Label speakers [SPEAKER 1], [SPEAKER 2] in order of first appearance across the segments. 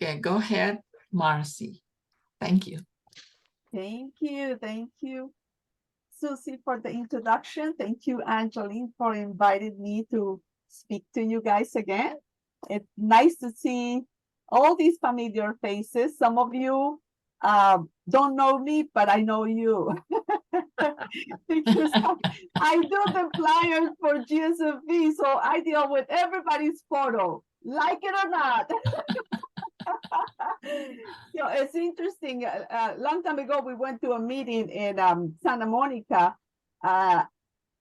[SPEAKER 1] Okay, go ahead, Marcy. Thank you.
[SPEAKER 2] Thank you. Thank you, Susie, for the introduction. Thank you, Angeline, for inviting me to speak to you guys again. It's nice to see all these familiar faces. Some of you don't know me, but I know you. Because I do the flyers for GSFE, so I deal with everybody's photo, like it or not. So it's interesting. A long time ago, we went to a meeting in Santa Monica, and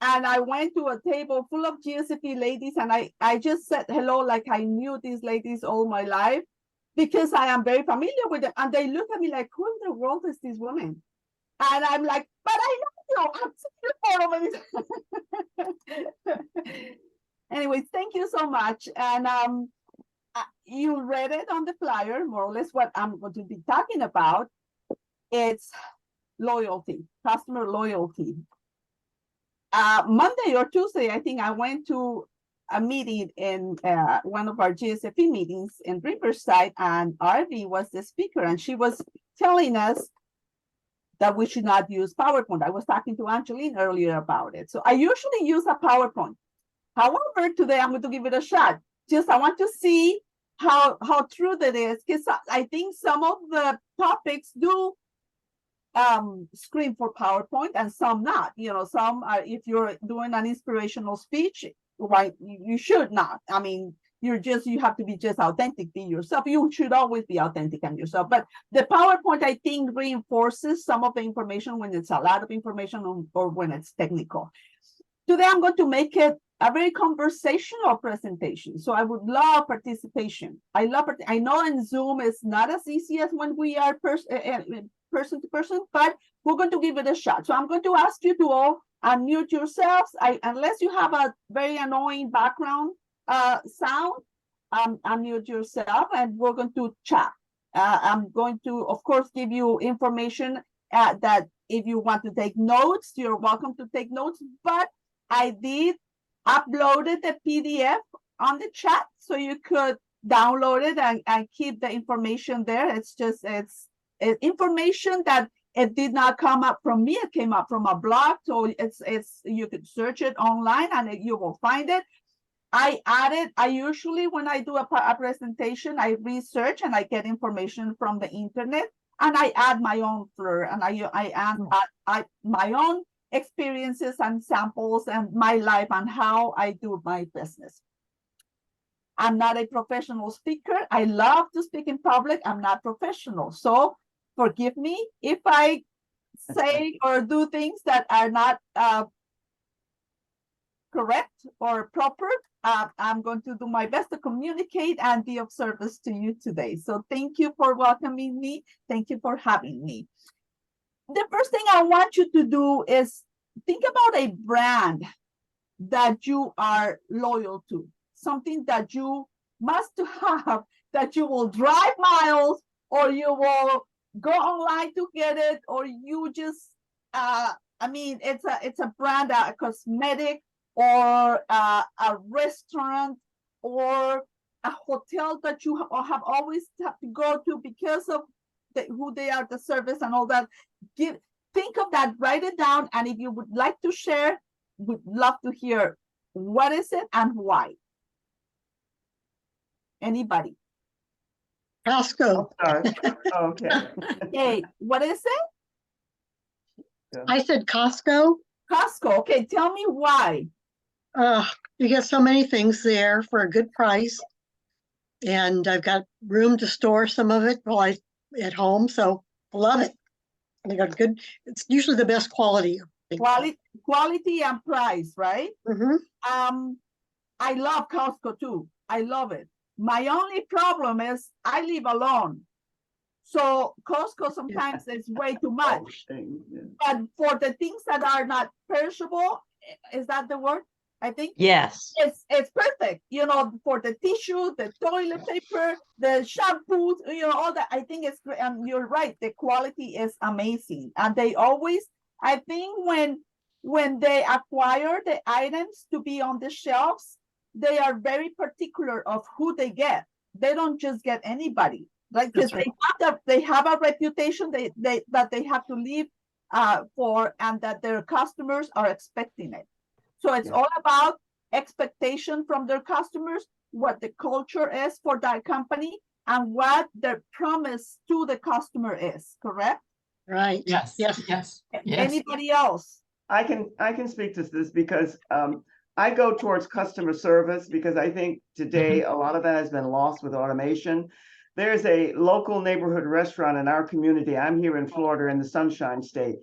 [SPEAKER 2] I went to a table full of GSFE ladies, and I just said hello like I knew these ladies all my life because I am very familiar with them. And they look at me like, who in the world is this woman? And I'm like, but I know you. I've seen you for Anyways, thank you so much. And you read it on the flyer, more or less what I'm going to be talking about. It's loyalty, customer loyalty. Monday or Tuesday, I think I went to a meeting in one of our GSFE meetings in Riverside, and RV was the speaker, and she was telling us that we should not use PowerPoint. I was talking to Angeline earlier about it. So I usually use a PowerPoint. However, today I'm going to give it a shot. Just I want to see how true that is, because I think some of the topics do screen for PowerPoint and some not. You know, some are, if you're doing an inspirational speech, right, you should not. I mean, you have to be just authentic, be yourself. You should always be authentic and yourself. But the PowerPoint, I think, reinforces some of the information when it's a lot of information or when it's technical. Today, I'm going to make it a very conversational presentation. So I would love participation. I know in Zoom it's not as easy as when we are person to person, but we're going to give it a shot. So I'm going to ask you to all unmute yourselves. Unless you have a very annoying background sound, unmute yourself and we're going to chat. I'm going to, of course, give you information that if you want to take notes, you're welcome to take notes, but I did uploaded the PDF on the chat so you could download it and keep the information there. It's information that it did not come up from me. It came up from a blog. So it's you could search it online and you will find it. I usually, when I do a presentation, I research and I get information from the internet and I add my own flair and I add my own experiences and samples and my life and how I do my business. I'm not a professional speaker. I love to speak in public. I'm not professional. So forgive me if I say or do things that are not correct or proper. I'm going to do my best to communicate and be of service to you today. So thank you for welcoming me. Thank you for having me. The first thing I want you to do is think about a brand that you are loyal to, something that you must have, that you will drive miles or you will go online to get it, or you just, I mean, it's a brand, a cosmetic or a restaurant or a hotel that you have always have to go to because of who they are, the service and all that. Think of that, write it down, and if you would like to share, would love to hear what is it and why. Anybody?
[SPEAKER 3] Costco.
[SPEAKER 2] Okay. Hey, what is it?
[SPEAKER 3] I said Costco.
[SPEAKER 2] Costco. Okay, tell me why.
[SPEAKER 3] You get so many things there for a good price, and I've got room to store some of it while I'm at home, so I love it. They got good. It's usually the best quality.
[SPEAKER 2] Quality and price, right?
[SPEAKER 3] Mm-hmm.
[SPEAKER 2] I love Costco too. I love it. My only problem is I live alone. So Costco sometimes is way too much. But for the things that are not perishable, is that the word? I think.
[SPEAKER 4] Yes.
[SPEAKER 2] It's perfect. You know, for the tissue, the toilet paper, the shampoos, you know, all that. I think it's great. And you're right. The quality is amazing. And they always, I think when they acquire the items to be on the shelves, they are very particular of who they get. They don't just get anybody. Right, because they have a reputation that they have to live for, and that their customers are expecting it. So it's all about expectation from their customers, what the culture is for that company, and what their promise to the customer is, correct?
[SPEAKER 3] Right.
[SPEAKER 1] Yes,
[SPEAKER 3] Yes.
[SPEAKER 1] yes, yes.
[SPEAKER 2] Anybody else?
[SPEAKER 4] I can speak to this because I go towards customer service because I think today a lot of that has been lost with automation. There's a local neighborhood restaurant in our community. I'm here in Florida in the Sunshine State,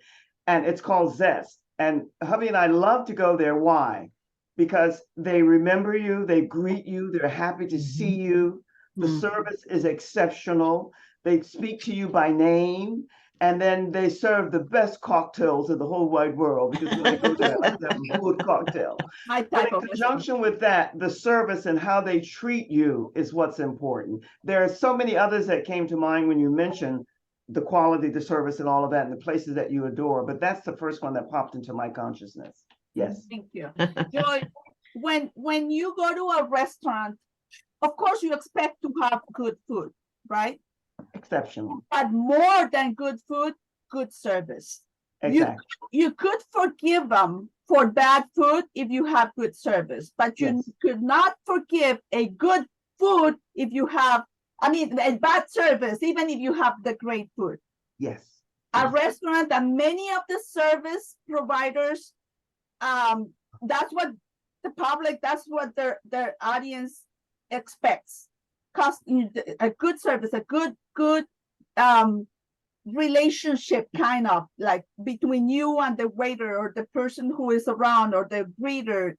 [SPEAKER 4] and it's called Zest. And hubby and I love to go there. Why? Because they remember you, they greet you, they're happy to see you. The service is exceptional. They speak to you by name, and then they serve the best cocktails in the whole wide world, because when I go there, I have to have a good cocktail.
[SPEAKER 2] My
[SPEAKER 4] But
[SPEAKER 2] type
[SPEAKER 4] in
[SPEAKER 2] of
[SPEAKER 4] conjunction with that, the service and how they treat you is what's important. There are so many others that came to mind when you mentioned the quality, the service, and all of that, and the places that you adore. But that's the first one that popped into my consciousness. Yes.
[SPEAKER 2] Thank you. Joy, when you go to a restaurant, of course you expect to have good food, right?
[SPEAKER 4] Exceptional.
[SPEAKER 2] But more than good food, good service.
[SPEAKER 4] Exactly.
[SPEAKER 2] You could forgive them for bad food if you have good service, but you
[SPEAKER 4] Yes.
[SPEAKER 2] could not forgive a good food if you have, a bad service, even if you have the great food.
[SPEAKER 4] Yes.
[SPEAKER 2] A restaurant and many of the service providers, that's what the public, that's what their audience expects. A good service, a good relationship, kind of like between you and the waiter or the person who is around or the greeter,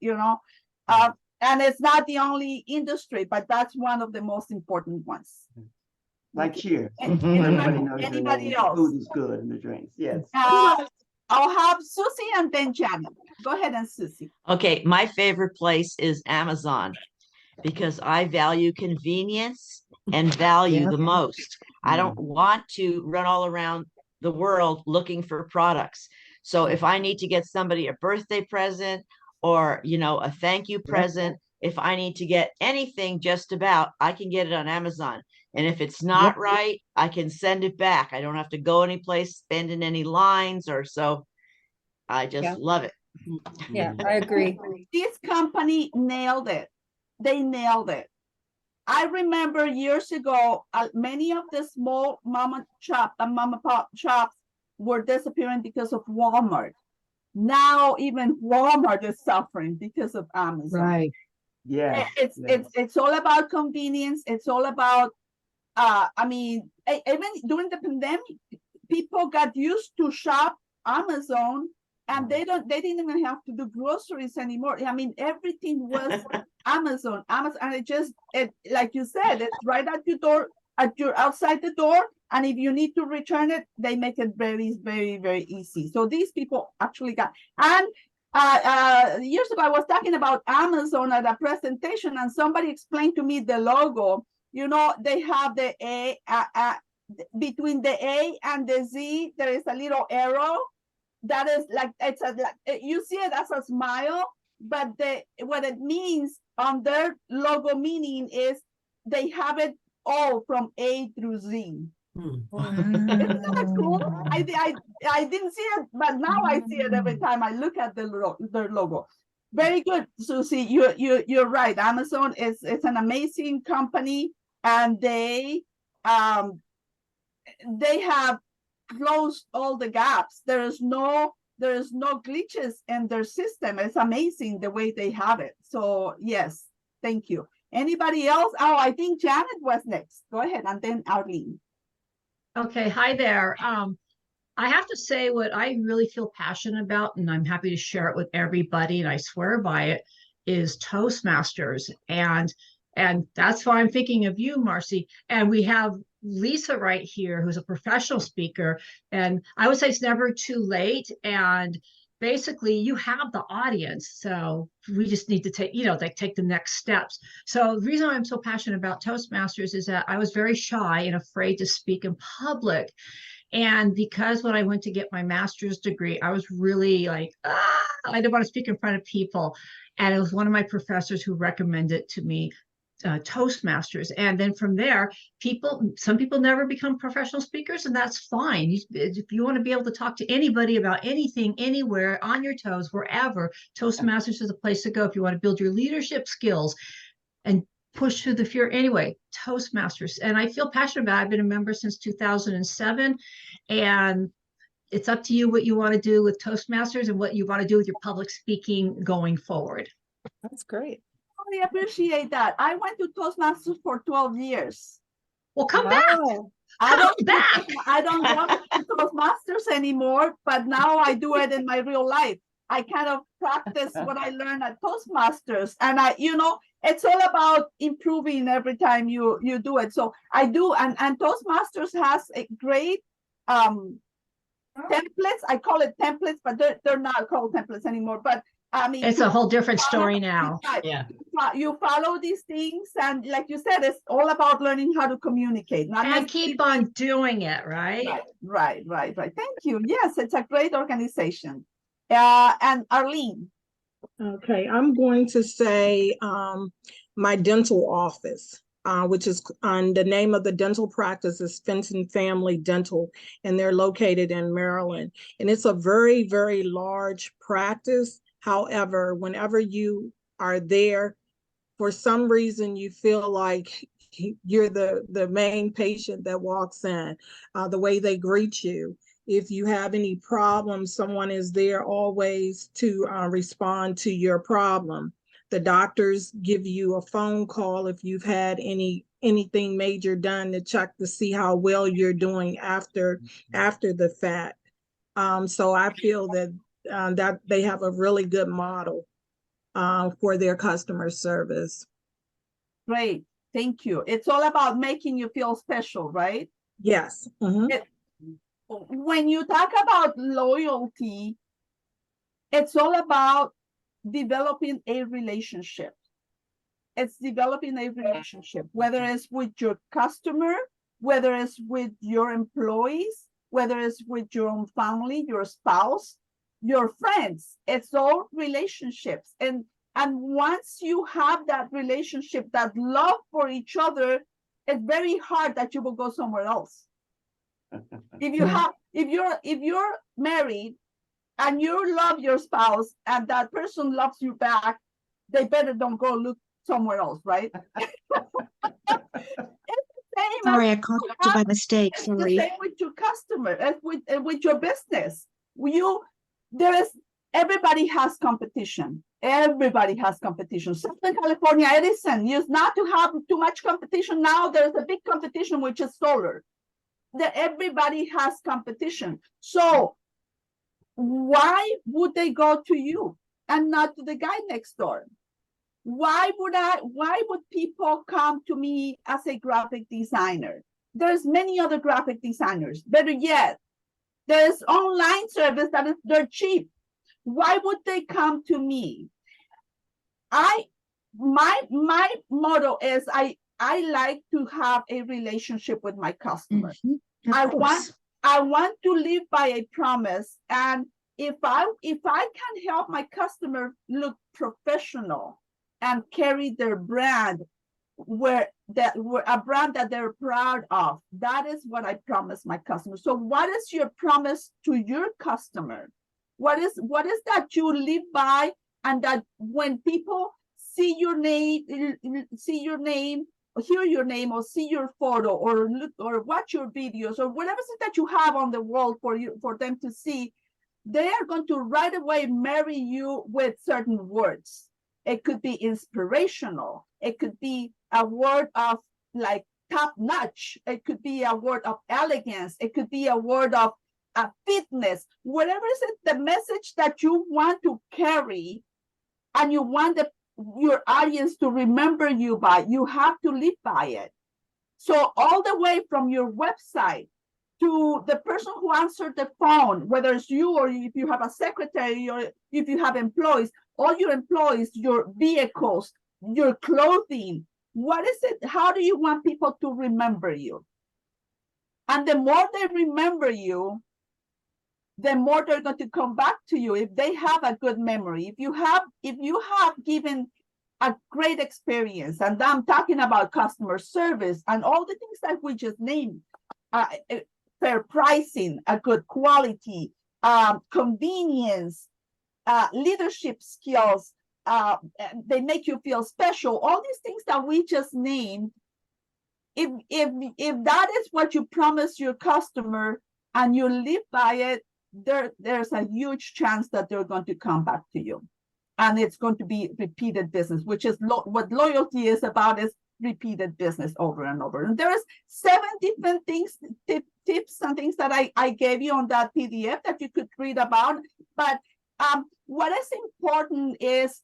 [SPEAKER 2] and it's not the only industry, but that's one of the most important ones.
[SPEAKER 4] Like Cheers.
[SPEAKER 2] Anybody,
[SPEAKER 4] knows your
[SPEAKER 2] anybody
[SPEAKER 4] name. The
[SPEAKER 2] else?
[SPEAKER 4] food is good and the drinks. Yes.
[SPEAKER 2] I'll have Susie and then Janet. Go ahead, and Susie.
[SPEAKER 5] Okay, my favorite place is Amazon because I value convenience and value the most. I don't want to run all around the world looking for products. So if I need to get somebody a birthday present or, a thank you present, if I need to get anything just about, I can get it on Amazon. And if it's not right, I can send it back. I don't have to go anyplace, spend in any lines or so. I just love it.
[SPEAKER 6] Yeah, I agree.
[SPEAKER 2] This company nailed it. They nailed it. I remember years ago, many of the small mom and pop shops were disappearing because of Walmart. Now even Walmart is suffering because of Amazon.
[SPEAKER 6] Right.
[SPEAKER 4] Yes.
[SPEAKER 2] It's all about convenience. It's all about, even during the pandemic, people got used to shop Amazon, and they didn't even have to do groceries anymore. Everything was Amazon, and it like you said, it's right at your door, outside the door. And if you need to return it, they make it very, very, very easy. So these people actually got, and years ago, I was talking about Amazon at a presentation, and somebody explained to me the logo. They have the A, between the A and the Z, there is a little arrow. That is like, you see it as a smile, but what it means on their logo meaning is they have it all from A through Z. Isn't that cool? I didn't see it, but now I see it every time I look at their logo. Very good, Susie. You're right. Amazon is an amazing company, and they have closed all the gaps. There is no glitches in their system. It's amazing the way they have it. So yes, thank you. Anybody else? Oh, I think Janet was next. Go ahead, and then Arlene.
[SPEAKER 6] Okay, hi there. I have to say what I really feel passionate about, and I'm happy to share it with everybody, and I swear by it, is Toastmasters. And that's why I'm thinking of you, Marcy. And we have Lisa right here, who's a professional speaker. And I would say it's never too late. And basically you have the audience. So we just need to take the next steps. So the reason I'm so passionate about Toastmasters is that I was very shy and afraid to speak in public. And because when I went to get my master's degree, I was really like, I didn't want to speak in front of people. And it was one of my professors who recommended to me Toastmasters. And then from there, some people never become professional speakers, and that's fine. If you want to be able to talk to anybody about anything, anywhere, on your toes, wherever, Toastmasters is a place to go. If you want to build your leadership skills and push through the fear anyway, Toastmasters. And I feel passionate about it. I've been a member since 2007, and it's up to you what you want to do with Toastmasters and what you want to do with your public speaking going forward.
[SPEAKER 7] That's great.
[SPEAKER 2] I appreciate that. I went to Toastmasters for 12 years.
[SPEAKER 6] Well, come back.
[SPEAKER 7] Wow.
[SPEAKER 2] I don't go to Toastmasters anymore, but now I do it in my real life. I kind of practice what I learned at Toastmasters, and it's all about improving every time you do it. So I do, and Toastmasters has a great templates. I call it templates, but they're not called templates anymore. But I mean,
[SPEAKER 6] It's a whole different story now.
[SPEAKER 1] Yeah.
[SPEAKER 2] You follow these things, and like you said, it's all about learning how to communicate.
[SPEAKER 6] And keep on doing it, right?
[SPEAKER 2] Right. Thank you. Yes, it's a great organization. And Arlene.
[SPEAKER 7] Okay, I'm going to say my dental office, which is on the name of the dental practice is Fenton Family Dental, and they're located in Maryland. And it's a very, very large practice. However, whenever you are there, for some reason, you feel like you're the main patient that walks in, the way they greet you. If you have any problems, someone is there always to respond to your problem. The doctors give you a phone call if you've had anything major done to check to see how well you're doing after the fact. So I feel that they have a really good model for their customer service.
[SPEAKER 2] Great. Thank you. It's all about making you feel special, right?
[SPEAKER 7] Yes. Mm-hmm.
[SPEAKER 2] When you talk about loyalty, it's all about developing a relationship. It's developing a relationship, whether it's with your customer, whether it's with your employees, whether it's with your own family, your spouse, your friends. It's all relationships. And once you have that relationship, that love for each other, it's very hard that you will go somewhere else. If you're married and you love your spouse and that person loves you back, they better don't go look somewhere else, right?
[SPEAKER 8] Sorry, I contacted by mistake.
[SPEAKER 2] It's
[SPEAKER 8] Sorry.
[SPEAKER 2] the same with your customer, as with your business. Everybody has competition. Everybody has competition. Southern California Edison used not to have too much competition. Now there's a big competition, which is solar. That everybody has competition. So why would they go to you and not to the guy next door? Why would people come to me as a graphic designer? There's many other graphic designers. Better yet, there's online service they're cheap. Why would they come to me? My motto is I like to have a relationship with my customer. I want to live by a promise, and if I can help my customer look professional and carry their brand a brand that they're proud of, that is what I promise my customer. So what is your promise to your customer? What is that you live by, and that when people see your name, hear your name, or see your photo, or look or watch your videos, or whatever it is that you have on the wall for them to see, they are going to right away marry you with certain words. It could be inspirational. It could be a word of like top notch. It could be a word of elegance. It could be a word of fitness. Whatever is it, the message that you want to carry, and you want your audience to remember you by, you have to live by it. So all the way from your website to the person who answered the phone, whether it's you or if you have a secretary or if you have employees, all your employees, your vehicles, your clothing, what is it? How do you want people to remember you? And the more they remember you, the more they're going to come back to you if they have a good memory. If you have given a great experience. And I'm talking about customer service and all the things that we just named. Fair pricing, a good quality, convenience, leadership skills, they make you feel special. All these things that we just named, if that is what you promise your customer and you live by it, there's a huge chance that they're going to come back to you. And it's going to be repeated business, which is what loyalty is about, is repeated business over and over. And there is 7 different things, tips and things that I gave you on that PDF that you could read about. But what is important is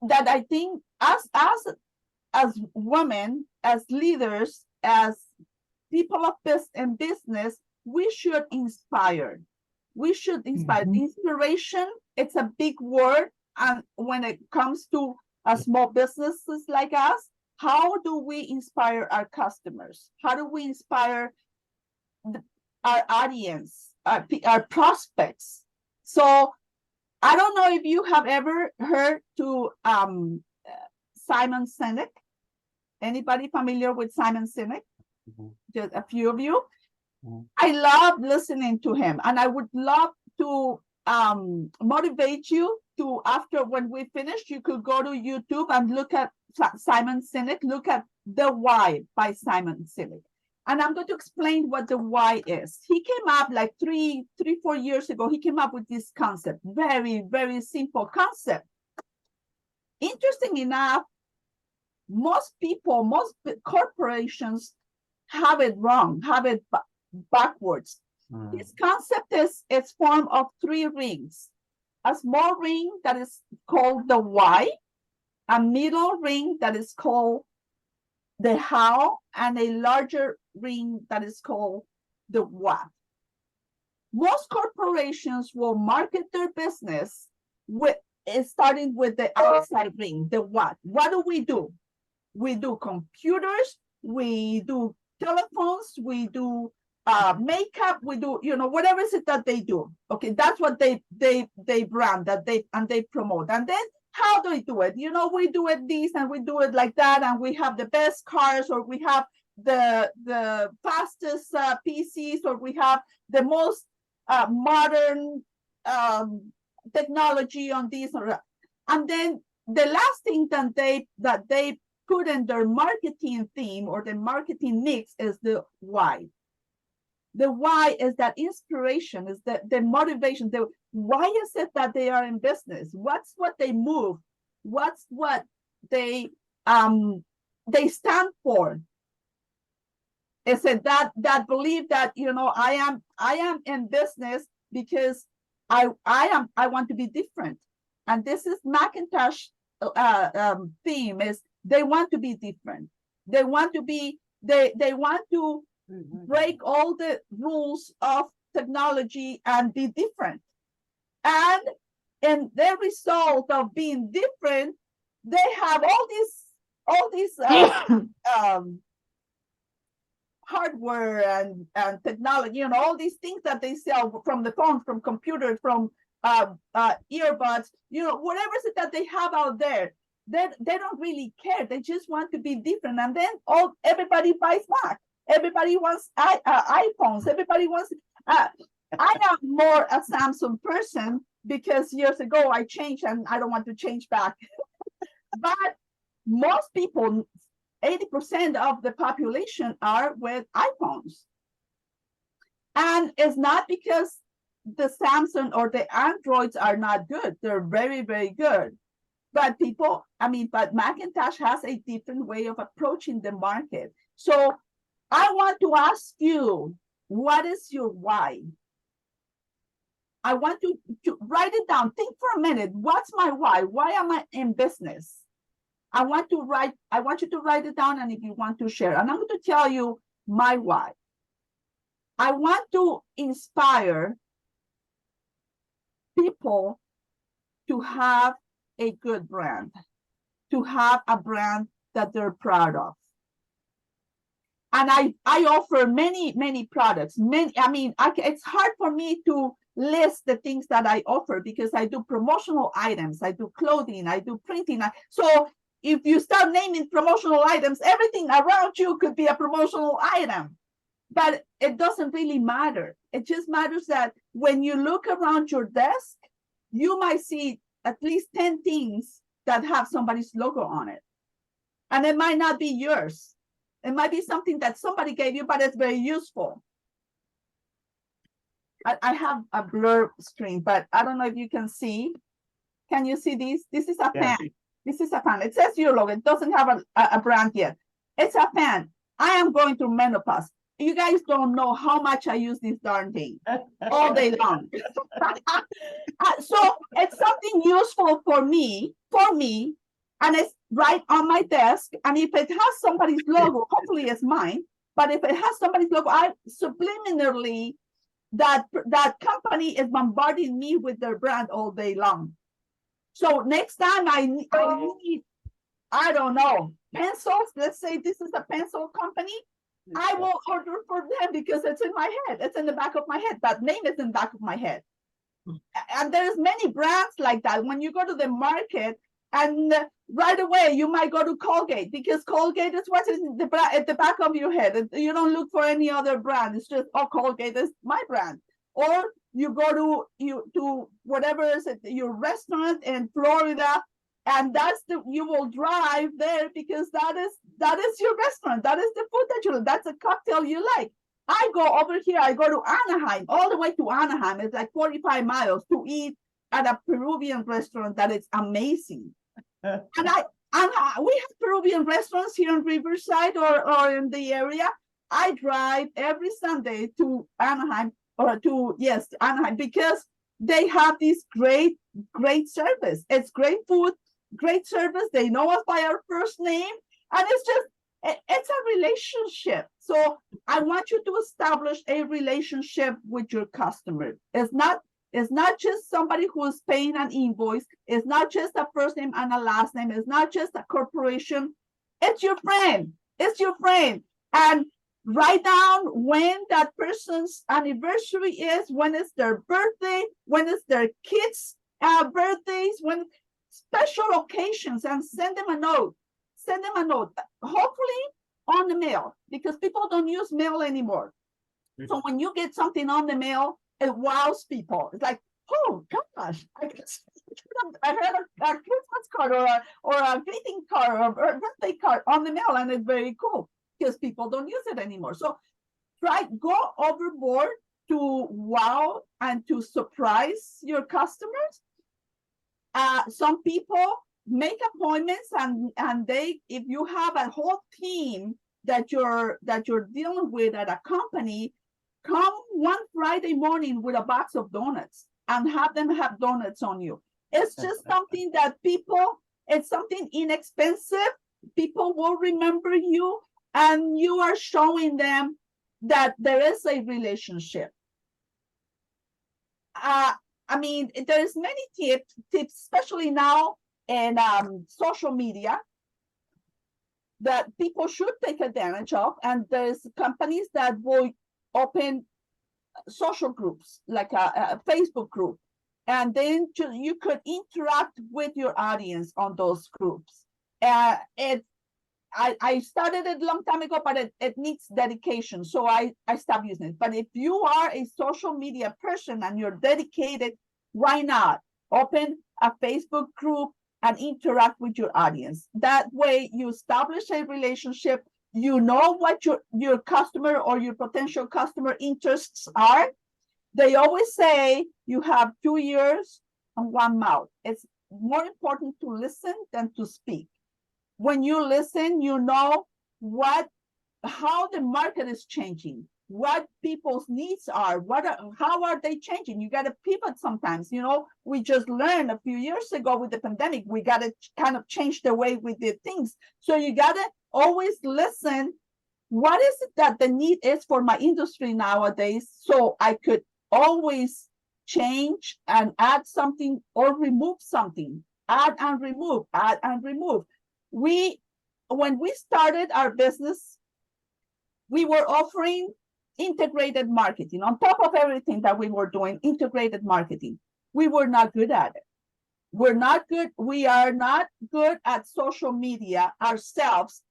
[SPEAKER 2] that I think as women, as leaders, as people of business, we should inspire. We should inspire. Inspiration, it's a big word. And when it comes to small businesses like us, how do we inspire our customers? How do we inspire our audience, our prospects? So I don't know if you have ever heard to Simon Sinek. Anybody familiar with Simon Sinek? Just a few of you. I love listening to him, and I would love to motivate you to, after when we finish, you could go to YouTube and look at Simon Sinek, look at The Why by Simon Sinek. And I'm going to explain what the why is. He came up like 4 years ago, he came up with this concept, very, very simple concept. Interesting enough, most people, most corporations have it wrong, have it backwards. This concept is it's formed of 3 rings. A small ring that is called the why, a middle ring that is called the how, and a larger ring that is called the what. Most corporations will market their business starting with the outside ring, the what. What do? We do computers, we do telephones, we do makeup, we do, whatever is it that they do. Okay, that's what they brand, that they promote. And then how do we do it? We do it this and we do it like that, and we have the best cars, or we have the fastest PCs, or we have the most modern technology on this or that. And then the last thing that they put in their marketing theme or the marketing mix is the why. The why is that inspiration, is the motivation. Why is it that they are in business? What's what they move? What's what they stand for? Is it that belief that I am in business because I want to be different. And this is Macintosh theme, is they want to be different. They want to be, they want to break all the rules of technology and be different. And in the result of being different, they have all these hardware and technology, all these things that they sell, from the phones, from computers, from earbuds, whatever it is that they have out there. They don't really care. They just want to be different. And then everybody buys Mac. Everybody wants iPhones. Everybody wants. I am more a Samsung person because years ago I changed and I don't want to change back. But most people, 80% of the population are with iPhones. And it's not because the Samsung or the Androids are not good. They're very, very good. But but Macintosh has a different way of approaching the market. So I want to ask you, what is your why? I want to write it down. Think for a minute. What's my why? Why am I in business? I want you to write it down, and if you want to share. And I'm going to tell you my why. I want to inspire people to have a good brand, to have a brand that they're proud of. And I offer many products. It's hard for me to list the things that I offer because I do promotional items, I do clothing, I do printing. So if you start naming promotional items, everything around you could be a promotional item. But it doesn't really matter. It just matters that when you look around your desk, you might see at least 10 things that have somebody's logo on it. And it might not be yours. It might be something that somebody gave you, but it's very useful. I have a blur screen, but I don't know if you can see. Can you see this? This is a
[SPEAKER 4] Yeah.
[SPEAKER 2] fan. This is a fan. It says your logo. It doesn't have a brand yet. It's a fan. I am going through menopause. You guys don't know how much I use this darn thing all day long. So it's something useful for me, and it's right on my desk. And if it has somebody's logo, hopefully it's mine. But if it has somebody's logo, I subliminally, that company is bombarding me with their brand all day long. So next time I need, I don't know, pencils. Let's say this is a pencil company. I will order for them because it's in my head. It's in the back of my head. That name is in the back of my head. And there's many brands like that. When you go to the market, and right away you might go to Colgate because Colgate is what's in at the back of your head. You don't look for any other brand. It's just, oh, Colgate is my brand. Or you go to whatever is it, your restaurant in Florida, and you will drive there because that is your restaurant. That is the food that you like. That's a cocktail you like. I go over here. I go to Anaheim, all the way to Anaheim. It's like 45 miles to eat at a Peruvian restaurant that is amazing. And we have Peruvian restaurants here in Riverside or in the area. I drive every Sunday to Anaheim Anaheim because they have this great service. It's great food, great service. They know us by our first name, and it's a relationship. So I want you to establish a relationship with your customer. It's not just somebody who is paying an invoice. It's not just a first name and a last name. It's not just a corporation. It's your friend. It's your friend. And write down when that person's anniversary is, when it's their birthday, when it's their kids' birthdays, when special occasions, and send them a note. Send them a note, hopefully on the mail, because people don't use mail anymore. So when you get something on the mail, it wows people. It's like, oh gosh, I had a Christmas card or a greeting card or a birthday card on the mail, and it's very cool because people don't use it anymore. So go overboard to wow and to surprise your customers. Some people make appointments, and if you have a whole team that you're dealing with at a company, come one Friday morning with a box of donuts and have them have donuts on you. It's just something that it's something inexpensive. People will remember you, and you are showing them that there is a relationship. I mean, there's many tips, especially now in social media, that people should take advantage of. And there's companies that will open social groups, like a Facebook group, and then you could interact with your audience on those groups. I started it a long time ago, but it needs dedication, so I stopped using it. But if you are a social media person and you're dedicated, why not open a Facebook group and interact with your audience? That way you establish a relationship. You know what your customer or your potential customer interests are. They always say you have 2 ears and 1 mouth. It's more important to listen than to speak. When you listen, you know how the market is changing, what people's needs are, how are they changing. You got to pivot sometimes. We just learned a few years ago with the pandemic, we got to kind of change the way we did things. So you got to always listen. What is it that the need is for my industry nowadays? So I could always change and add something or remove something, add and remove. When we started our business, we were offering integrated marketing. On top of everything that we were doing, integrated marketing. We were not good at it. We're not good. We are not good at social media ourselves.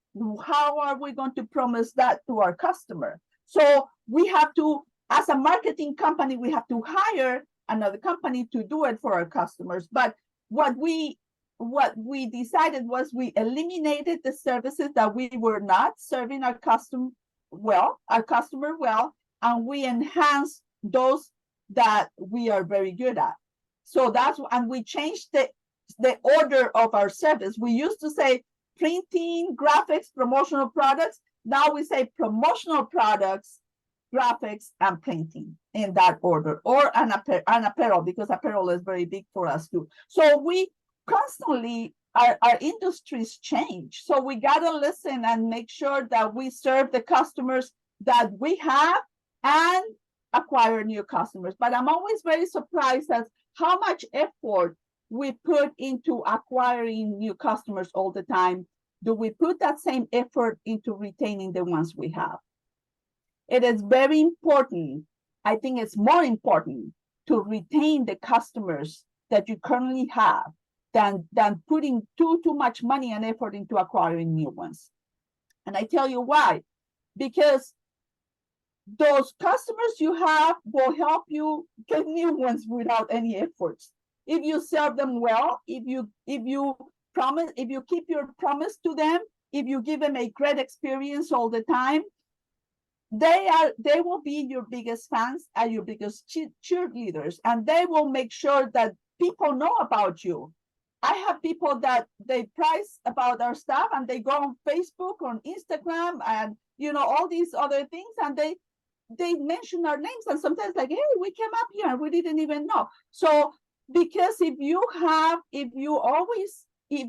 [SPEAKER 2] How are we going to promise that to our customer? So we have to, as a marketing company, we have to hire another company to do it for our customers. But what we decided was we eliminated the services that we were not serving our customer well, and we enhanced those that we are very good at. So that's, and we changed the order of our service. We used to say printing, graphics, promotional products. Now we say promotional products, graphics, and printing in that order, or an apparel, because apparel is very big for us too. So we constantly, our industries change. So we gotta listen and make sure that we serve the customers that we have and acquire new customers. But I'm always very surprised at how much effort we put into acquiring new customers all the time. Do we put that same effort into retaining the ones we have? It is very important. I think it's more important to retain the customers that you currently have than putting too much money and effort into acquiring new ones. And I tell you why. Because those customers you have will help you get new ones without any efforts. If you serve them well, if you keep your promise to them, if you give them a great experience all the time, they will be your biggest fans and your biggest cheerleaders, and they will make sure that people know about you. I have people that they price about our stuff and they go on Facebook, on Instagram, and all these other things, and they mention our names, and sometimes like, hey, we came up here and we didn't even know. So because if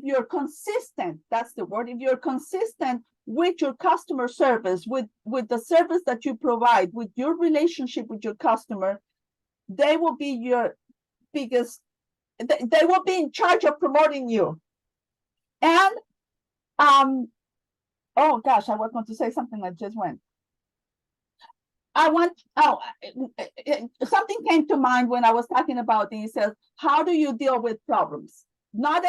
[SPEAKER 2] you're consistent, that's the word, if you're consistent with your customer service, with the service that you provide, with your relationship with your customer, they will be your biggest, they will be in charge of promoting you. And oh gosh, I was going to say something that just went. Something came to mind when I was talking about this. How do you deal with problems? Not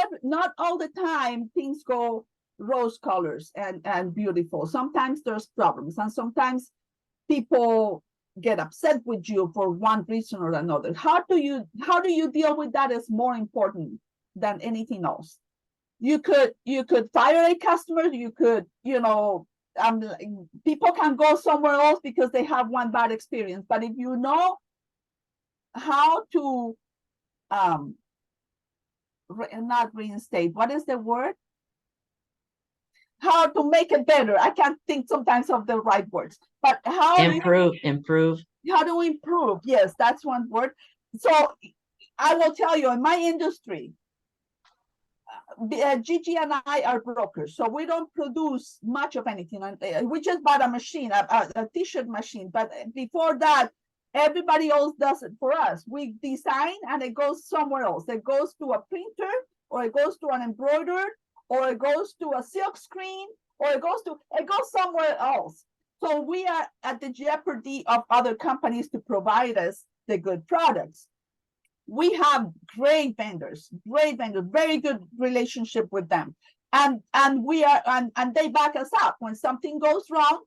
[SPEAKER 2] all the time things go rose colors and beautiful. Sometimes there's problems, and sometimes people get upset with you for one reason or another. How do you deal with that is more important than anything else. You could fire a customer. You could, people can go somewhere else because they have one bad experience. But if you know how to not reinstate, what is the word? How to make it better. I can't think sometimes of the right words, but how
[SPEAKER 5] improve.
[SPEAKER 2] How to improve? Yes, that's one word. So I will tell you, in my industry, Gigi and I are brokers, so we don't produce much of anything. We just bought a machine, a t-shirt machine, but before that, everybody else does it for us. We design and it goes somewhere else. It goes to a printer, or it goes to an embroiderer, or it goes to a silk screen, or it goes somewhere else. So we are at the jeopardy of other companies to provide us the good products. We have great vendors, very good relationship with them. And we are, and they back us up. When something goes wrong,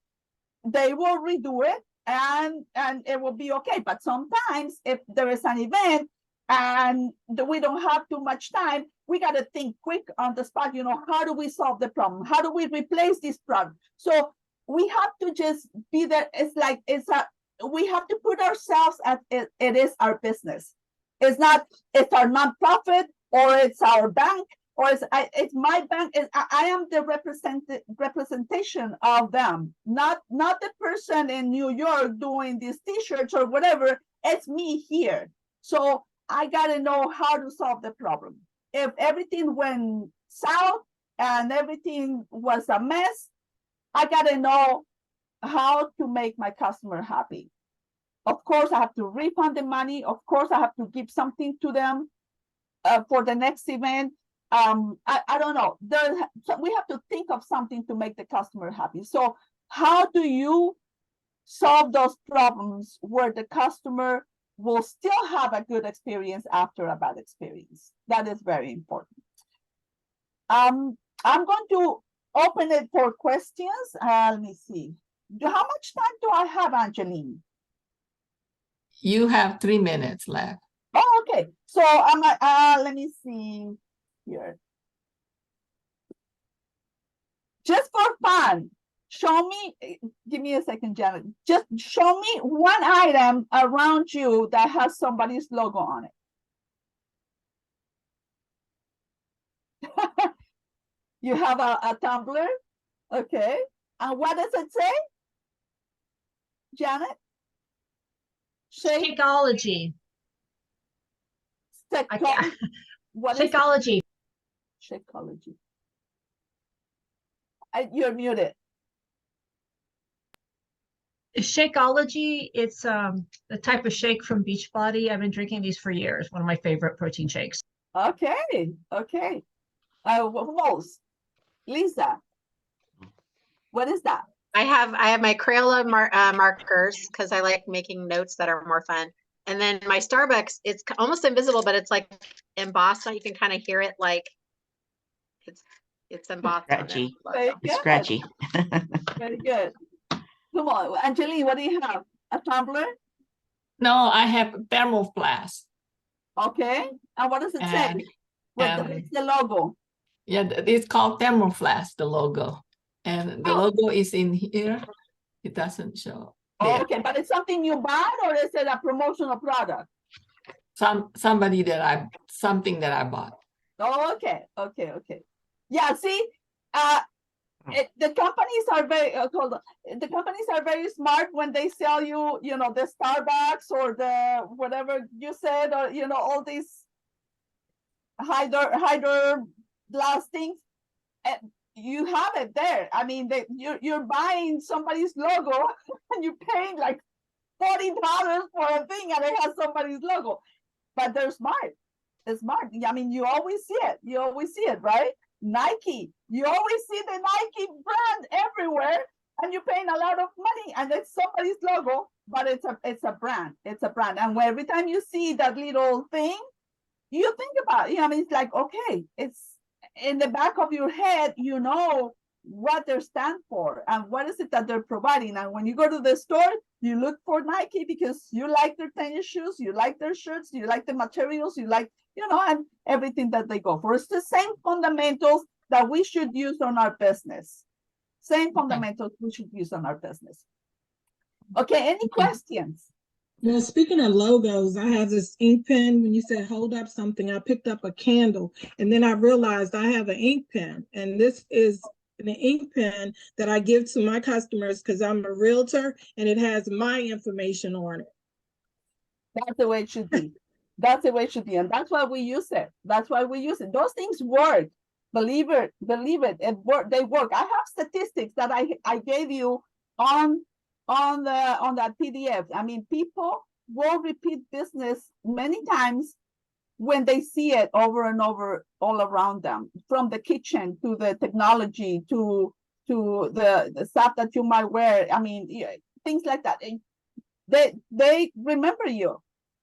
[SPEAKER 2] they will redo it and it will be okay. But sometimes if there is an event and we don't have too much time, we got to think quick on the spot, how do we solve the problem? How do we replace this problem? So we have to just be there. We have to put ourselves at it is our business. It's our nonprofit, or it's our bank, or it's my bank. I am the representation of them, not the person in New York doing these t-shirts or whatever. It's me here. So I got to know how to solve the problem. If everything went south and everything was a mess, I got to know how to make my customer happy. Of course, I have to refund the money. Of course, I have to give something to them for the next event. I don't know. We have to think of something to make the customer happy. So how do you solve those problems where the customer will still have a good experience after a bad experience. That is very important. I'm going to open it for questions. Let me see. How much time do I have, Angeline?
[SPEAKER 1] You have 3 minutes left.
[SPEAKER 2] Oh, okay. So I'm let me see here. Just for fun, show me, give me a second, Janet. Just show me one item around you that has somebody's logo on it. You have a tumbler, okay. And what does it say, Janet? Shake,
[SPEAKER 6] Shakeology. I can't.
[SPEAKER 2] what is it?
[SPEAKER 6] Shakeology.
[SPEAKER 2] Shakeology. You're muted.
[SPEAKER 6] Shakeology, it's the type of shake from Beachbody. I've been drinking these for years. One of my favorite protein shakes.
[SPEAKER 2] Okay, okay. Who else? Lisa, what is that?
[SPEAKER 9] I have my Crayola markers because I like making notes that are more fun. And then my Starbucks, it's almost invisible, but it's like embossed, so you can kind of hear it like it's embossed on it.
[SPEAKER 5] Scratchy.
[SPEAKER 2] Very
[SPEAKER 5] It's
[SPEAKER 2] good.
[SPEAKER 5] scratchy.
[SPEAKER 2] Very good. Come on, Angeline, what do you have? A tumbler?
[SPEAKER 1] No, I have thermoflask.
[SPEAKER 2] Okay. And what does it say?
[SPEAKER 1] And,
[SPEAKER 2] What's the logo?
[SPEAKER 1] yeah, it's called thermoflask, the logo. And the
[SPEAKER 2] Oh.
[SPEAKER 1] logo is in here. It doesn't show.
[SPEAKER 2] Oh,
[SPEAKER 1] There.
[SPEAKER 2] okay, but it's something you buy or is it a promotional product?
[SPEAKER 1] Something that I bought.
[SPEAKER 2] Oh, okay, okay, okay. Yeah, see, the companies are very hold on. The companies are very smart when they sell you, you know, the Starbucks or the whatever you said, or you know, all these hydro glass things. And you have it there. I mean, you're buying somebody's logo and you're paying like $40 for a thing and it has somebody's logo. But they're smart. They're smart. I mean, you always see it. You always see it, right? Nike. You always see the Nike brand everywhere, and you're paying a lot of money, and it's somebody's logo, but it's a brand. It's a brand. And every time you see that little thing, you think about it. I mean, it's like, okay, it's in the back of your head, you know what they stand for and what is it that they're providing. And when you go to the store, you look for Nike because you like their tennis shoes, you like their shirts, you like the materials, you like, you know, and everything that they go for. It's the same fundamentals that we should use on our business. Same fundamentals we should use on our business. Okay, any questions?
[SPEAKER 7] Well, speaking of logos, I have this ink pen. When you said hold up something, I picked up a candle, and then I realized I have an ink pen, and this is an ink pen that I give to my customers because I'm a realtor, and it has my information on it.
[SPEAKER 2] That's the way it should be. That's the way it should be, and that's why we use it. That's why we use it. Those things work. Believe it. It work. They work. I have statistics that I gave you on that PDF. I mean, people will repeat business many times when they see it over and over all around them, from the kitchen to the technology to the stuff that you might wear. I mean, things like that. They remember you.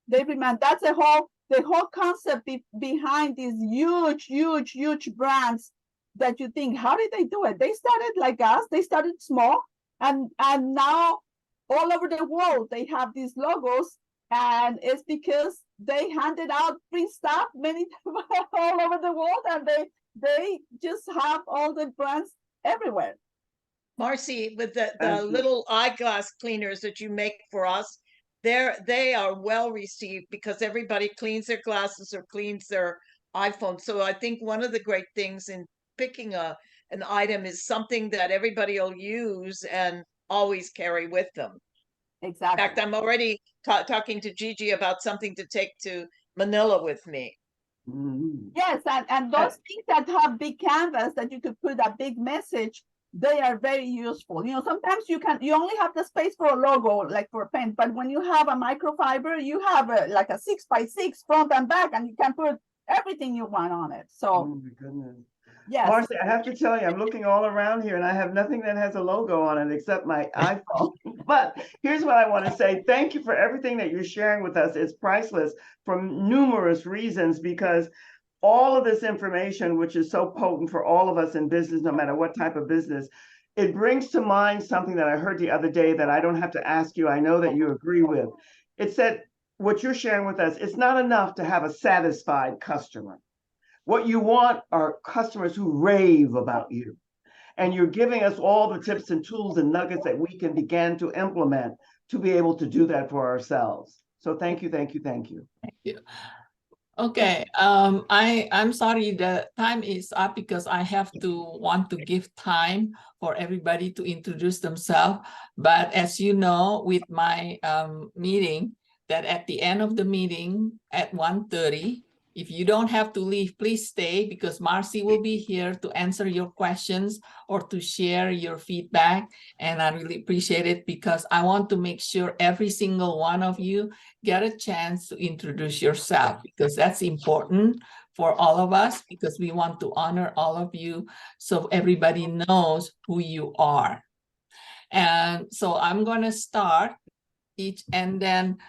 [SPEAKER 2] They remember. That's the whole concept behind these huge brands that you think, how did they do it? They started like us. They started small. And now all over the world, they have these logos, and it's because they handed out free stuff many all over the world, and they just have all the brands everywhere.
[SPEAKER 10] Marcy, with the little eyeglass cleaners that you make for us, they are well received because everybody cleans their glasses or cleans their iPhone. So I think one of the great things in picking an item is something that everybody will use and always carry with them.
[SPEAKER 2] Exactly.
[SPEAKER 10] In fact, I'm already talking to Gigi about something to take to Manila with me.
[SPEAKER 2] Yes, and those things that have big canvas that you could put a big message, they are very useful. You know, sometimes you only have the space for a logo, like for a pen, but when you have a microfiber, you have like a 6x6 front and back, and you can put everything you want on it. So,
[SPEAKER 4] oh my goodness.
[SPEAKER 2] Yes.
[SPEAKER 4] Marcy, I have to tell you, I'm looking all around here and I have nothing that has a logo on it except my iPhone. But here's what I want to say. Thank you for everything that you're sharing with us. It's priceless for numerous reasons, because all of this information, which is so potent for all of us in business, no matter what type of business, it brings to mind something that I heard the other day that I don't have to ask you. I know that you agree with. It said, what you're sharing with us, it's not enough to have a satisfied customer. What you want are customers who rave about you. And you're giving us all the tips and tools and nuggets that we can begin to implement to be able to do that for ourselves. So thank you, thank you, thank you.
[SPEAKER 1] Thank you. Okay, I'm sorry the time is up because I have to want to give time for everybody to introduce themselves. But as you know, with my meeting, that at the end of the meeting at 1:30, if you don't have to leave, please stay, because Marcy will be here to answer your questions or to share your feedback. And I really appreciate it, because I want to make sure every single one of you get a chance to introduce yourself, because that's important for all of us, because we want to honor all of you so everybody knows who you are. And so I'm going to start each, and then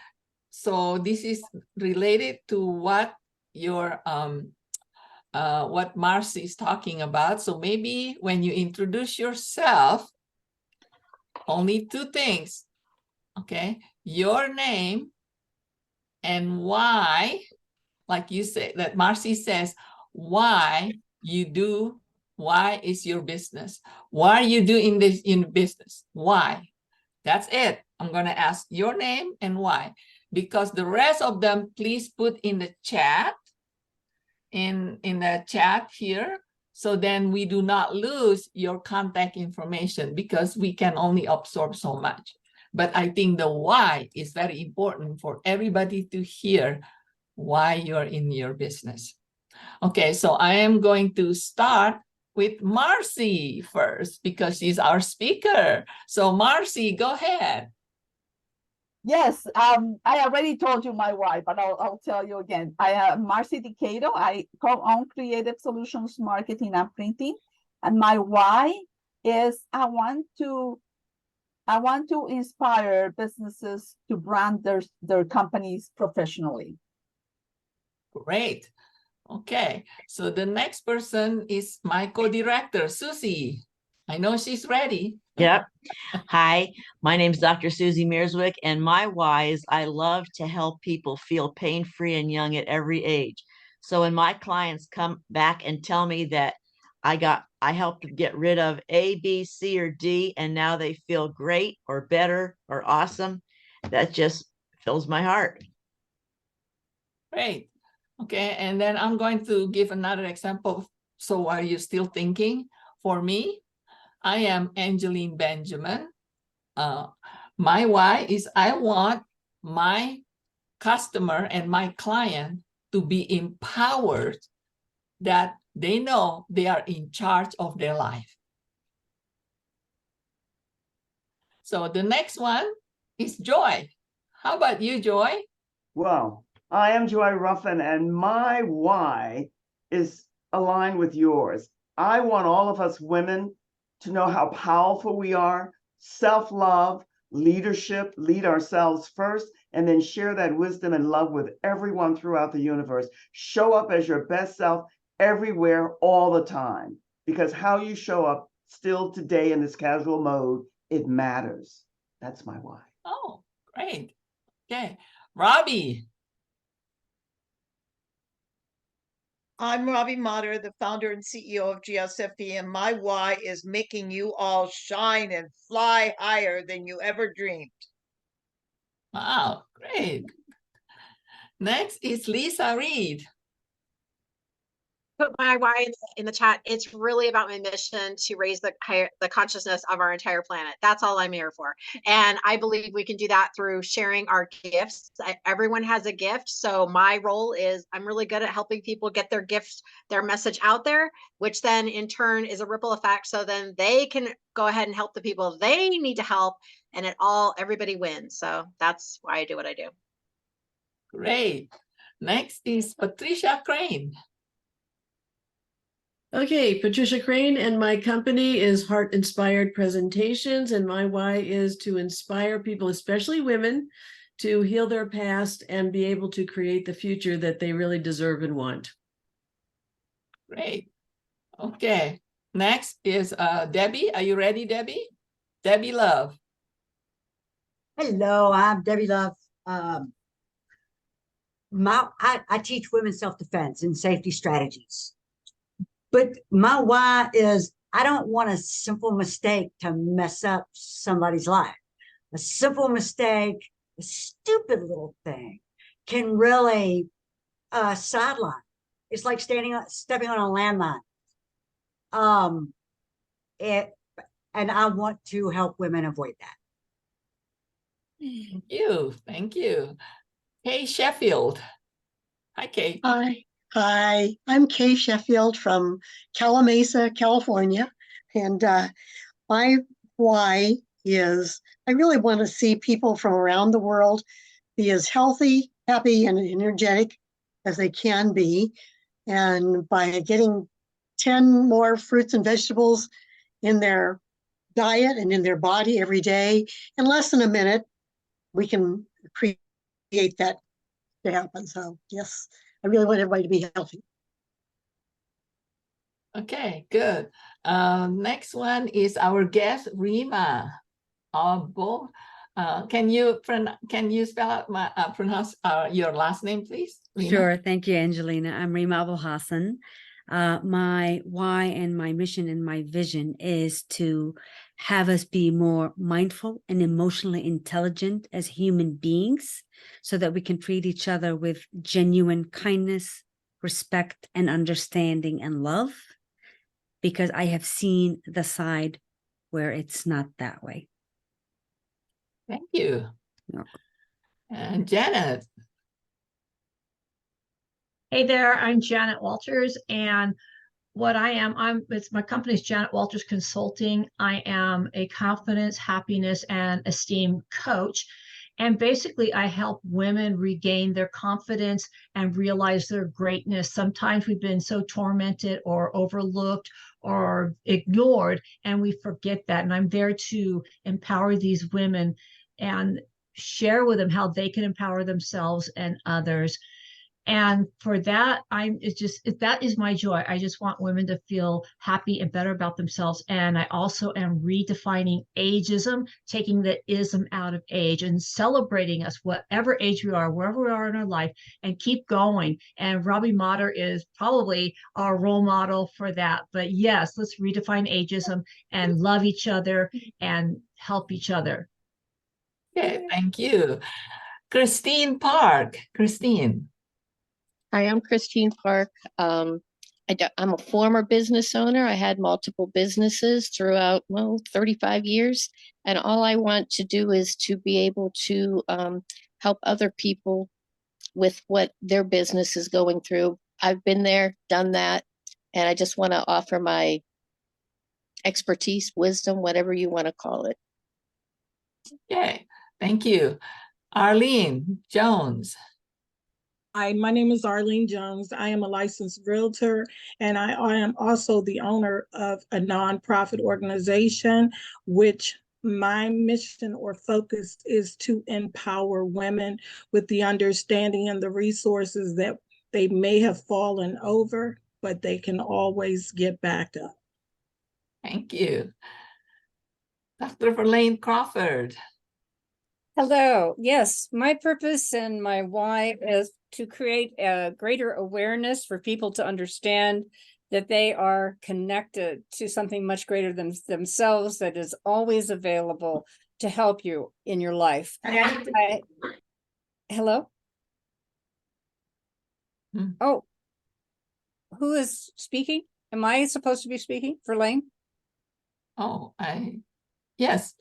[SPEAKER 1] so this is related to what your what Marcy is talking about. So maybe when you introduce yourself, only two things, okay? Your name and why, like you say, that Marcy says, why you do, why is your business? Why are you doing this in business? Why? That's it. I'm going to ask your name and why, because the rest of them, please put in the chat, in the chat here. So then we do not lose your contact information, because we can only absorb so much. But I think the why is very important for everybody to hear why you're in your business. Okay, so I am going to start with Marcy first, because she's our speaker. So Marcy, go ahead.
[SPEAKER 2] Yes, I already told you my why, but I'll tell you again. I am Marcy Decato. I co-own Creative Solutions Marketing and Printing, and my why is I want to inspire businesses to brand their companies professionally.
[SPEAKER 1] Great. Okay, so the next person is my co-director, Susie. I know she's ready.
[SPEAKER 5] Yep. Hi, my name is Dr. Susie Mearswick, and my why is I love to help people feel pain-free and young at every age. So when my clients come back and tell me that I helped get rid of A, B, C, or D, and now they feel great or better or awesome, that just fills my heart.
[SPEAKER 1] Great. Okay, and then I'm going to give another example. So while you're still thinking, for me, I am Angeline Benjamin. My why is I want my customer and my client to be empowered, that they know they are in charge of their life. So the next one is Joy. How about you, Joy?
[SPEAKER 4] Well, I am Joy Ruffin, and my why is aligned with yours. I want all of us women to know how powerful we are, self-love, leadership, lead ourselves first, and then share that wisdom and love with everyone throughout the universe. Show up as your best self everywhere, all the time, because how you show up still today in this casual mode, it matters. That's my why.
[SPEAKER 1] Oh, great. Okay, Robbie.
[SPEAKER 10] I'm Robbie Motter, the founder and CEO of GSFE, and my why is making you all shine and fly higher than you ever dreamed.
[SPEAKER 1] Wow, great. Next is Lisa Reed.
[SPEAKER 9] Put my why in the chat. It's really about my mission to raise the consciousness of our entire planet. That's all I'm here for. And I believe we can do that through sharing our gifts. Everyone has a gift. So my role is I'm really good at helping people get their gifts, their message out there, which then in turn is a ripple effect. So then they can go ahead and help the people they need to help, and everybody wins. So that's why I do what I do.
[SPEAKER 1] Great. Next is Patricia Crane.
[SPEAKER 11] Okay, Patricia Crane, and my company is Heart Inspired Presentations, and my why is to inspire people, especially women, to heal their past and be able to create the future that they really deserve and want.
[SPEAKER 1] Great. Okay. Next is Debbie. Are you ready, Debbie? Debbie Love.
[SPEAKER 12] Hello, I'm Debbie Love. I teach women self-defense and safety strategies. But my why is I don't want a simple mistake to mess up somebody's life. A simple mistake, a stupid little thing can really sideline. It's like stepping on a landmine. And I want to help women avoid that.
[SPEAKER 1] Thank you. Thank you. Kay Sheffield. Hi, Kay.
[SPEAKER 3] Hi, I'm Kay Sheffield from Calamasa, California. And my why is I really want to see people from around the world be as healthy, happy, and energetic as they can be. And by getting 10 more fruits and vegetables in their diet and in their body every day, in less than a minute, we can create that to happen. So yes, I really want everybody to be healthy.
[SPEAKER 1] Okay, good. Next one is our guest, Rima. Can you spell out pronounce your last name, please? Rima?
[SPEAKER 13] Sure. Thank you, Angelina. I'm Rima Abul Hassan. My why and my mission and my vision is to have us be more mindful and emotionally intelligent as human beings so that we can treat each other with genuine kindness, respect, and understanding and love, because I have seen the side where it's not that way.
[SPEAKER 1] Thank you.
[SPEAKER 13] No.
[SPEAKER 1] And Janet.
[SPEAKER 6] Hey there, I'm Janet Walters, and what I am, my company's Janet Walters Consulting. I am a confidence, happiness, and esteem coach. And basically, I help women regain their confidence and realize their greatness. Sometimes we've been so tormented or overlooked or ignored, and we forget that. And I'm there to empower these women and share with them how they can empower themselves and others. And for that, that is my joy. I just want women to feel happy and better about themselves. And I also am redefining ageism, taking the ism out of age and celebrating us, whatever age we are, wherever we are in our life, and keep going. And Robbie Motter is probably our role model for that. But yes, let's redefine ageism and love each other and help each other.
[SPEAKER 1] Okay, thank you. Christine Park. Christine.
[SPEAKER 14] Hi, I'm Christine Park. I'm a former business owner. I had multiple businesses throughout, 35 years. And all I want to do is to be able to help other people with what their business is going through. I've been there, done that. And I just want to offer my expertise, wisdom, whatever you want to call it.
[SPEAKER 1] Okay, thank you. Arlene Jones.
[SPEAKER 7] Hi, my name is Arlene Jones. I am a licensed realtor, and I am also the owner of a nonprofit organization, which my mission or focus is to empower women with the understanding and the resources that they may have fallen over, but they can always get back up.
[SPEAKER 1] Thank you. Dr. Verlaine Crawford.
[SPEAKER 15] Hello. Yes, my purpose and my why is to create a greater awareness for people to understand that they are connected to something much greater than themselves that is always available to help you in your life. Hello? Oh, who is speaking? Am I supposed to be speaking? Verlaine?
[SPEAKER 1] Oh, yes.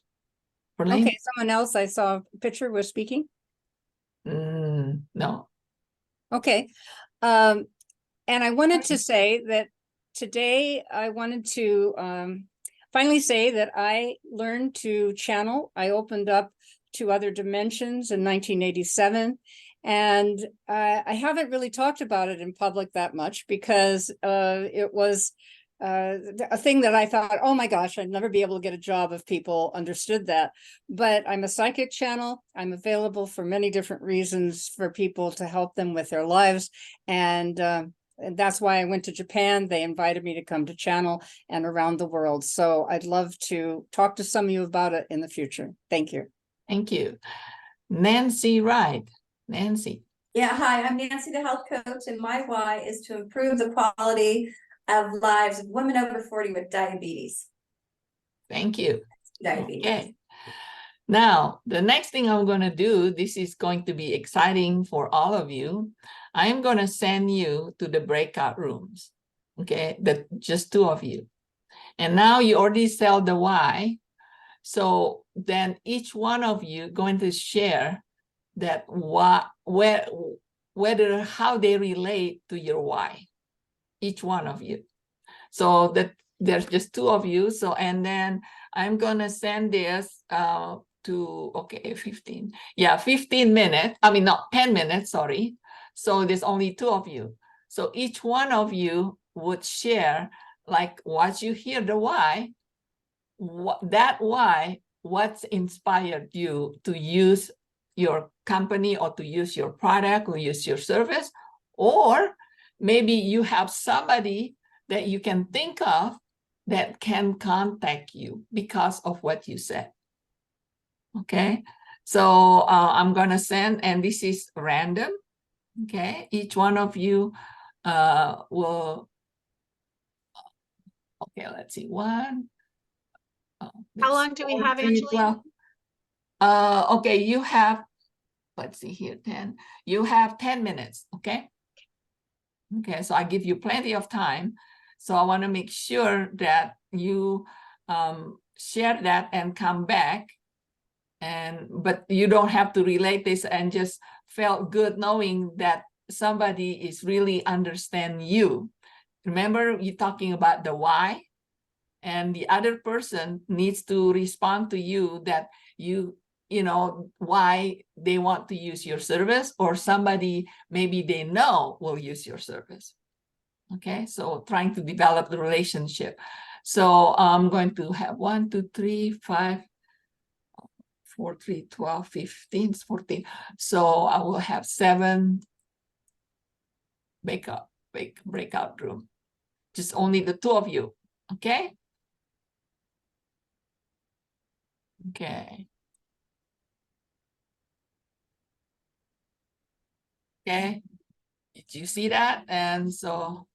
[SPEAKER 1] Verlaine?
[SPEAKER 15] Okay, someone else I saw a picture was speaking?
[SPEAKER 1] No.
[SPEAKER 15] Okay. And I wanted to say that today I wanted to finally say that I learned to channel. I opened up to other dimensions in 1987. And I haven't really talked about it in public that much because it was a thing that I thought, oh my gosh, I'd never be able to get a job if people understood that. But I'm a psychic channel. I'm available for many different reasons for people to help them with their lives. And that's why I went to Japan. They invited me to come to channel and around the world. So I'd love to talk to some of you about it in the future. Thank you.
[SPEAKER 1] Thank you. Nancy Wright. Nancy.
[SPEAKER 16] Yeah, hi, I'm Nancy, the health coach, and my why is to improve the quality of lives of women over 40 with diabetes.
[SPEAKER 1] Thank you.
[SPEAKER 16] Diabetes.
[SPEAKER 1] Okay. Now, the next thing I'm going to do, this is going to be exciting for all of you. I'm going to send you to the breakout rooms. Okay, just two of you. And now you already sell the why. So then each one of you going to share that whether how they relate to your why, each one of you. So that there's just two of you. So, and then I'm gonna send this to, okay, 15. Yeah, 15 minutes. I mean, not 10 minutes, sorry. So there's only two of you. So each one of you would share, like, once you hear the why, what's inspired you to use your company or to use your product or use your service, or maybe you have somebody that you can think of that can contact you because of what you said. Okay, so I'm gonna send, and this is random. Okay, each one of you will, okay, let's see, one.
[SPEAKER 9] How long do we have, Angeline?
[SPEAKER 1] Okay, you have, let's see here, 10. You have 10 minutes, okay? Okay, so I give you plenty of time. So I want to make sure that you share that and come back. But you don't have to relate this, and just felt good knowing that somebody is really understand you. Remember, you're talking about the why, and the other person needs to respond to you that you know why they want to use your service, or somebody maybe they know will use your service. Okay, so trying to develop the relationship. So I'm going to have 1, 2, 3, 5, 4, 3, 12, 15, 14. So I will have 7 breakout room. Just only the two of you. Okay. Okay. Okay. Did you see that? And so